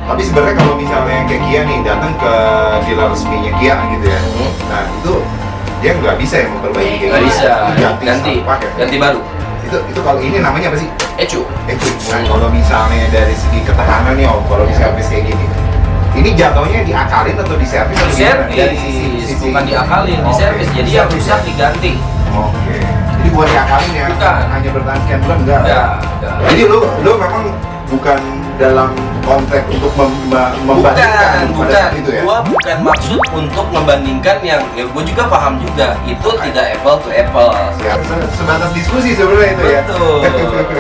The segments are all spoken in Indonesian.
Tapi sebenarnya kalau misalnya kayak Kia nih datang ke dealer resminya Kia gitu ya, nah itu dia nggak bisa ya memperbaiki kayak Nggak gitu. bisa, ganti ganti baru. Itu kalau ini namanya apa sih? Ecu. Nah kalau misalnya dari segi ketahanan nih Om, kalau di servis kayak gini, ini jatuhnya diakalin atau diservis? Di servis, bukan diakalin, di servis. Jadi yang rusak diganti. Oke. Jadi bukan diakalin ya? Bukan. Hanya bertahan sekian bulan enggak? Enggak. Jadi lu memang bukan dalam konteks untuk membandingkan pada saat itu ya? Gua bukan maksud untuk membandingkan yang, ya gua juga paham juga itu tidak apple to apple. Siap, sebatas diskusi sebenarnya itu ya? Betul.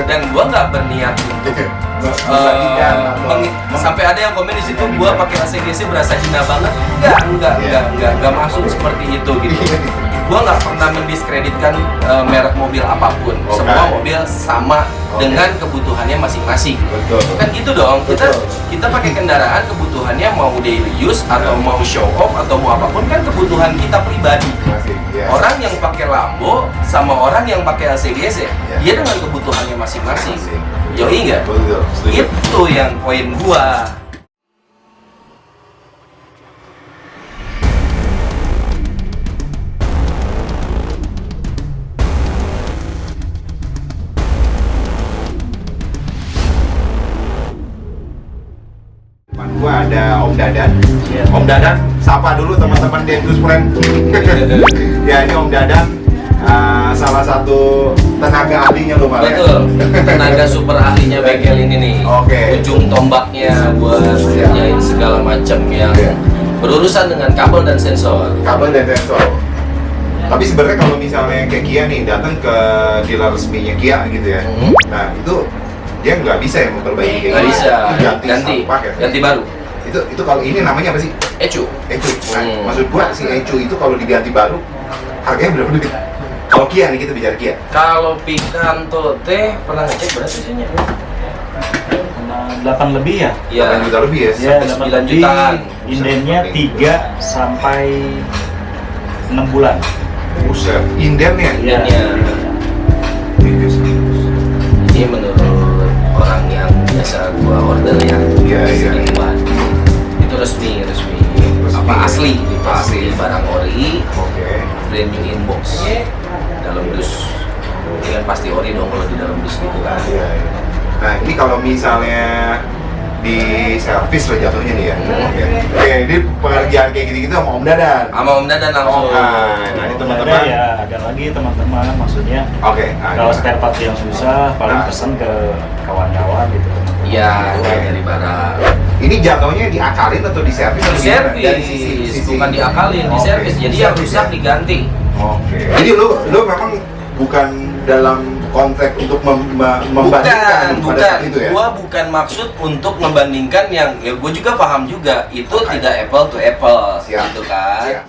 Dan gua nggak berniat untuk membandingkan atau sampai ada yang komen di situ gua pakai ACGC berasa hina banget. Enggak maksud seperti itu gitu. Gua nggak pernah mendiskreditkan merek mobil apapun. Semua mobil sama dengan kebutuhannya masing-masing. Betul. Kan gitu dong. Kita pakai kendaraan kebutuhannya mau daily use atau mau show off atau mau apapun kan kebutuhan kita pribadi. Orang yang pakai Lambo sama orang yang pakai ACGC, dia dengan kebutuhannya masing-masing. Yoi nggak? Betul. Itu yang poin gua. Depan gua ada Om Dadan. Om Dadan, sapa dulu teman-teman Dentus Friend. Ya ini Om Dadan, salah satu tenaga ahlinya loh Pak. Betul, tenaga super ahlinya bengkel ini nih. Oke. Ujung tombaknya buat ngerjain segala macam yang berurusan dengan kabel dan sensor. Kabel dan sensor. Tapi sebenarnya kalau misalnya kayak Kia nih datang ke dealer resminya Kia gitu ya, nah itu dia nggak bisa ya memperbaiki kayak Nggak gitu. bisa, Pakai. ganti baru. Itu kalau ini namanya apa sih? Ecu. Nah, maksud gua si Ecu itu kalau diganti baru harganya berapa duit? Kalau Kia nih kita bicara Kia. Kalau Picanto teh pernah ngecek berapa sihnya? 8 lebih ya? 8 juta lebih ya? Ya, Sampai 9 8 lebih. jutaan. Indennya 3 sampai 6 bulan. Buset, indennya? Iya. Ini menurut orang yang biasa gua order ya. Iya. Segituan. Itu resmi. Apa asli? Itu asli barang ori. Oke. Brand new inbox. Dalam dus. Ini kan pasti ori dong kalau di dalam dus gitu kan. Iya. Nah ini kalau misalnya di servis lah jatuhnya nih ya. Oke, ini pengerjaan kayak gitu-gitu sama Om Dadan. Sama Om Dadan langsung. Nah ini teman-teman. Ya, ada lagi teman-teman maksudnya. Oke. Kalau spare part yang susah, paling pesan ke kawan-kawan gitu. Iya, dari barang. Ini jatuhnya diakalin atau diservis? Di servis, bukan diakalin, di servis. Jadi yang rusak diganti. Oke. Jadi lu memang bukan dalam konteks untuk membandingkan pada saat itu ya? Gua bukan maksud untuk membandingkan yang, ya gua juga paham juga itu tidak apple to apple, gitu kan? Siap.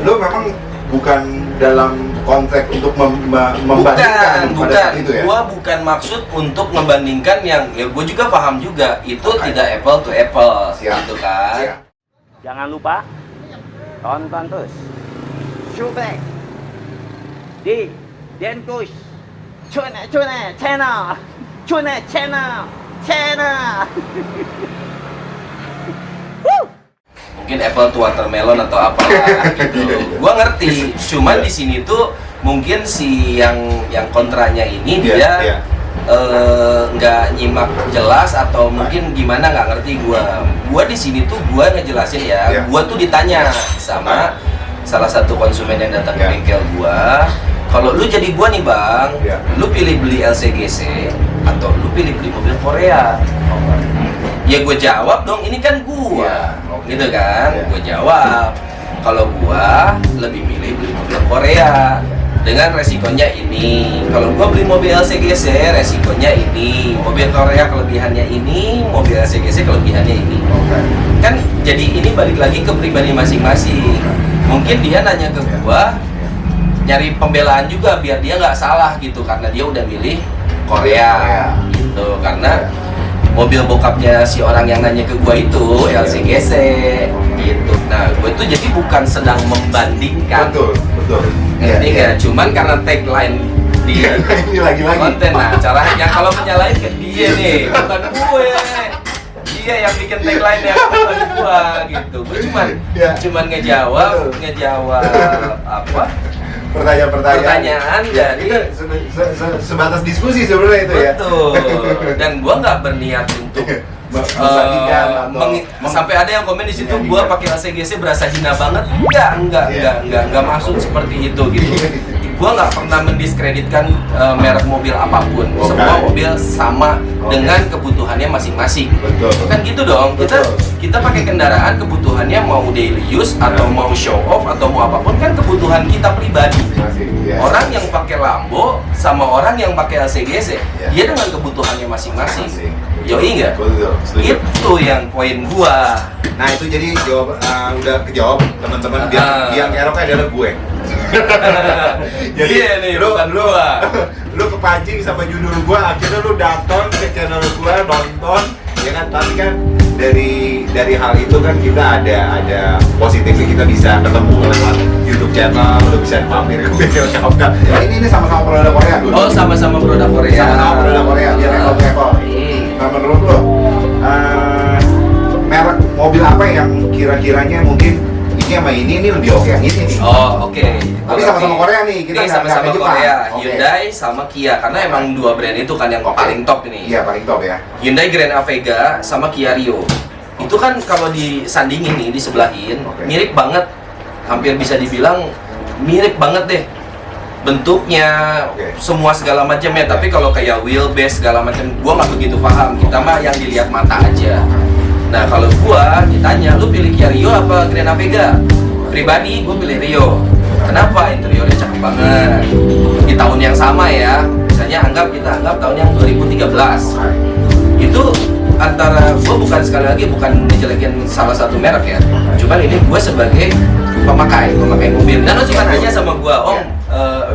Lu memang bukan dalam konteks untuk membandingkan pada saat itu ya? Gua bukan maksud untuk membandingkan yang, ya gua juga paham juga itu tidak apple to apple, gitu kan? Jangan lupa tonton terus Showback di Dentus channel. Mungkin apple to watermelon atau apalah gitu. Gua ngerti. Cuman di sini tuh mungkin si yang kontranya ini dia nggak nyimak jelas atau mungkin gimana nggak ngerti gua di sini tuh gua ngejelasin ya. Gua tuh ditanya sama salah satu konsumen yang datang ke bengkel gua, kalau lu jadi gua nih bang, lu pilih beli LCGC atau lu pilih beli mobil Korea? Ya gue jawab dong, ini kan gua, gitu kan? Gue jawab, kalau gua lebih milih beli mobil Korea dengan resikonya ini. Kalau gua beli mobil LCGC, resikonya ini. Mobil Korea kelebihannya ini, mobil LCGC kelebihannya ini. Kan jadi ini balik lagi ke pribadi masing-masing. Mungkin dia nanya ke gua, nyari pembelaan juga biar dia nggak salah gitu, karena dia udah milih Korea gitu. Karena mobil bokapnya si orang yang nanya ke gua itu LCGC gitu. Nah, gue tuh jadi bukan sedang membandingkan. Betul. Ngerti nggak? Cuman karena tagline di ini lagi-lagi konten, nah caranya kalau menyalahin ke dia nih, bukan gue. Dia yang bikin tagline yang bukan gua gitu. Gue cuman ngejawab apa? Pertanyaan dari sebatas diskusi sebenarnya itu ya. Betul. Dan gua nggak berniat untuk sampai ada yang komen di situ gua pakai LCGC berasa hina banget. Enggak maksud seperti itu gitu. Gua nggak pernah mendiskreditkan merek mobil apapun. Semua mobil sama dengan kebutuhannya masing-masing. Betul. Kan gitu dong. Kita pakai kendaraan kebutuhannya mau daily use atau mau show off atau mau apapun kan kebutuhan kita pribadi. Orang yang pakai Lambo sama orang yang pakai LCGC, dia dengan kebutuhannya masing-masing. Yoi nggak? Itu yang poin gua. Nah itu jadi jawab udah kejawab teman-teman. Yang eroknya adalah gue. Jadi nih, lu kepancing sama judul gua, akhirnya lu datang ke channel gua nonton, ya kan? Tapi kan dari hal itu kan kita ada positifnya, kita bisa ketemu lewat YouTube channel, lu bisa mampir ke bengkel Kapka. Ini sama-sama produk Korea dulu. Oh, sama-sama produk Korea. Sama-sama produk Korea, biar ekor. Nah menurut lu merek mobil apa yang kira-kiranya mungkin ini sama ini lebih oke yang ini nih? Oh oke. Tapi sama-sama Korea nih, kita ini nggak sama-sama Jepang. Korea, Hyundai sama Kia, karena emang dua brand itu kan yang paling top ini. Iya paling top ya. Hyundai Grand Avega sama Kia Rio. Itu kan kalau disandingin nih, disebelahin, mirip banget. Hampir bisa dibilang mirip banget deh. Bentuknya, semua segala macamnya. Tapi kalau kayak wheelbase segala macam, gua nggak begitu paham. Kita mah yang dilihat mata aja. Nah kalau gua ditanya, lu pilih Kia Rio apa Grand Avega? Pribadi gua pilih Rio. Kenapa? Interiornya cakep banget. Di tahun yang sama ya. Misalnya kita anggap tahun yang 2013. Itu antara gua bukan sekali lagi bukan ngejelekin salah satu merek ya. Cuman ini gua sebagai pemakai mobil. Dan lo cuma nanya sama gua,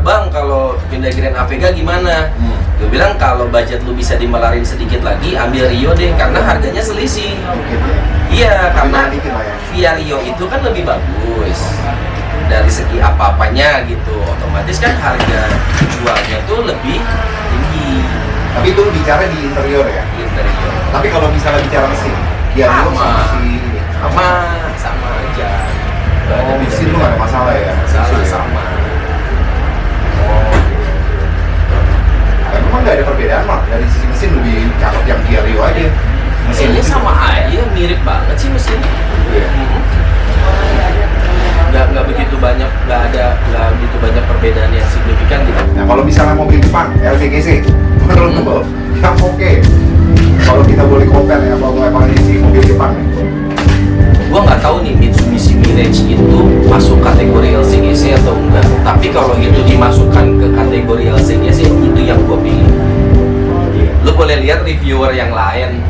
bang kalau Hyundai Grand Avega gimana? Gue bilang kalau budget lu bisa dimelarin sedikit lagi, ambil Rio deh karena harganya selisih. Iya, karena Kia Rio itu kan lebih bagus dari segi apa-apanya gitu. Otomatis kan harga jualnya tuh lebih tinggi. Tapi itu bicara di interior ya? Interior. Tapi kalau misalnya bicara mesin, Kia Rio sama si ini? Sama aja. Ada mesin tuh nggak ada masalah ya? Sama. Memang nggak ada perbedaan mah, dari sisi mesin lebih cakep yang Kia Rio aja. Mesinnya sama aja, mirip banget sih mesinnya. Nggak begitu banyak, nggak begitu banyak perbedaan yang signifikan gitu. Nah kalau misalnya mobil Jepang, LCGC, menurut lo yang oke. Kalau kita boleh compare ya, kalau evaluasi mobil Jepang nih. Gua nggak tahu nih Mitsubishi Mirage itu masuk kategori LCGC atau enggak. Tapi kalau itu dimasukkan ke kategori LCGC, itu yang gua pilih. Lu boleh lihat reviewer yang lain,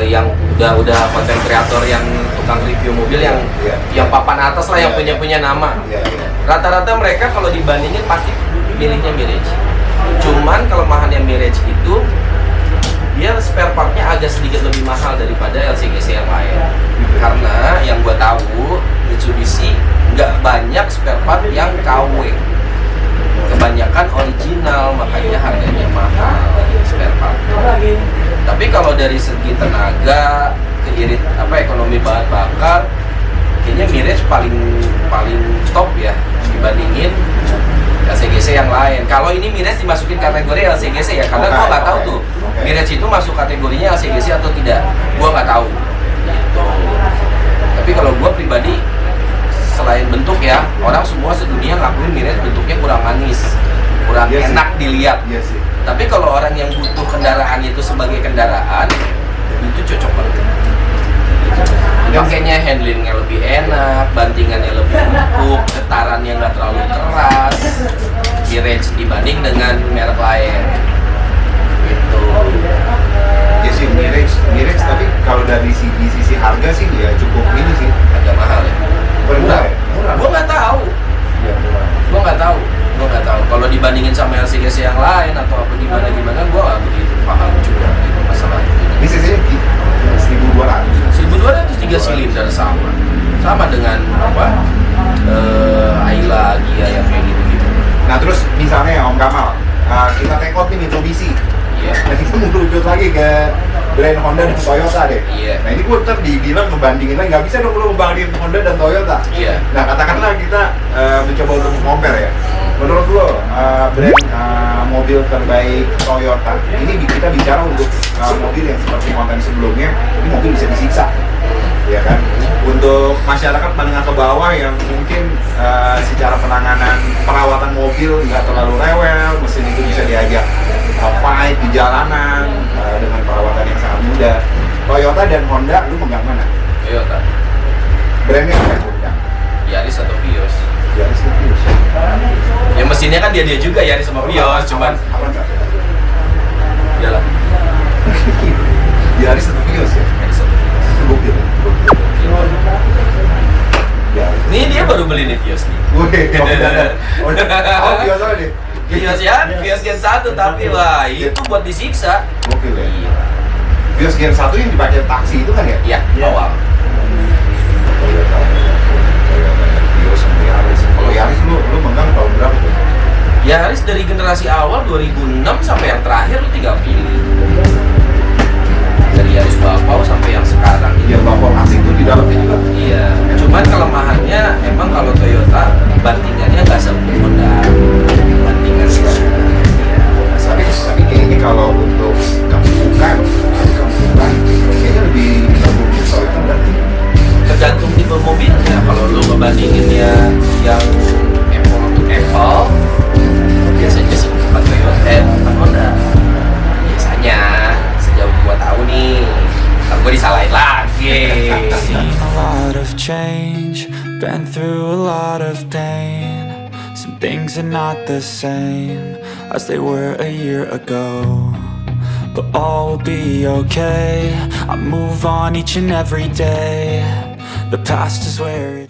yang udah konten kreator yang tukang review mobil yang papan atas lah, yang punya nama. Rata-rata mereka kalau dibandingin pasti pilihnya Mirage. Cuman kelemahannya Mirage itu dia spare partnya agak sedikit lebih mahal daripada LCGC yang lain. Karena yang gue tahu Mitsubishi nggak banyak spare part yang KW, kebanyakan original, makanya harganya mahal spare part. Tapi kalau dari segi tenaga, ekonomi bahan bakar, kayaknya Mirage paling top ya dibandingin LCGC yang lain. Kalau ini Mirage dimasukin kategori LCGC ya, karena gua nggak tahu tuh handlingnya lebih enak, bantingannya lebih empuk, getarannya nggak terlalu keras, Mirage dibanding dengan merek lain. Gitu. Ya sih Mirage tapi kalau dari sisi harga sih ya cukup ini sih. Agak mahal ya. Murah ya? Gua nggak tahu. Iya, murah. Gua nggak tahu. Kalau dibandingin sama LCGC yang lain atau apa gimana gua nggak begitu paham juga gitu masalah itu. Ini cc-nya 1200. 1203 silinder sama dengan apa Ayla Gia yang kayak gitu-gitu. Nah terus misalnya Om Kamal, kita take out nih Mitsubishi. Iya. Nah kita merucut lagi ke brand Honda dan Toyota deh. Iya. Nah ini gue ntar dibilang ngebandingin lagi, nggak bisa dong lu ngebandingin Honda dan Toyota. Iya. Nah katakanlah kita mencoba untuk compare ya. Menurut lo brand mobil terbaik Toyota, ini kita bicara untuk mobil yang seperti konten sebelumnya, ini mobil bisa disiksa, ya kan? Untuk masyarakat menengah ke bawah yang mungkin secara penanganan perawatan mobil nggak terlalu rewel, mesin itu bisa diajak fight di jalanan dengan perawatan yang sangat mudah. Toyota dan Honda, lu megang mana? Toyota. Brandnya apa yang lu pegang? Yaris atau Vios. Yaris atau Vios? Ya mesinnya kan dia juga Yaris sama Vios, cuman iyalah. Yaris atau Vios ya? Yaris atau Vios. Itu gokil ya? Yaris. Ini dia baru beli nih Vios nih. Wih, oh Vios apa nih? Vios ya, Vios Gen 1 tapi wah itu buat disiksa. Gokil ya? Iya. Vios Gen 1 yang dipakai taksi itu kan ya? Iya, Iya. awal. Toyota Vios sama Yaris. Kalau Yaris lu megang tahun berapa tuh? Yaris dari generasi awal 2006 sampai yang terakhir lu tinggal pilih. Dari Yaris Bapau sampai yang sekarang Iya, bapak asing tuh di dalamnya juga. Iya, cuman kelemahannya emang kalau Toyota bantingannya nggak sempurna Honda. Bantingannya Tapi kayaknya kalau untuk kampungan, kayaknya lebih bagus Toyota berarti. tergantung tipe mobilnya. Kalau lu ngebandingin ya yang Apple untuk Apple, biasanya sih bukan Toyota, bukan Honda. Biasanya sejauh gua tahu nih, ntar gua disalahin lagi. Seen a lot of change, been through a lot of pain. Some things are not the same as they were a year ago, but all will be okay. I move on each and every day. The past is where it's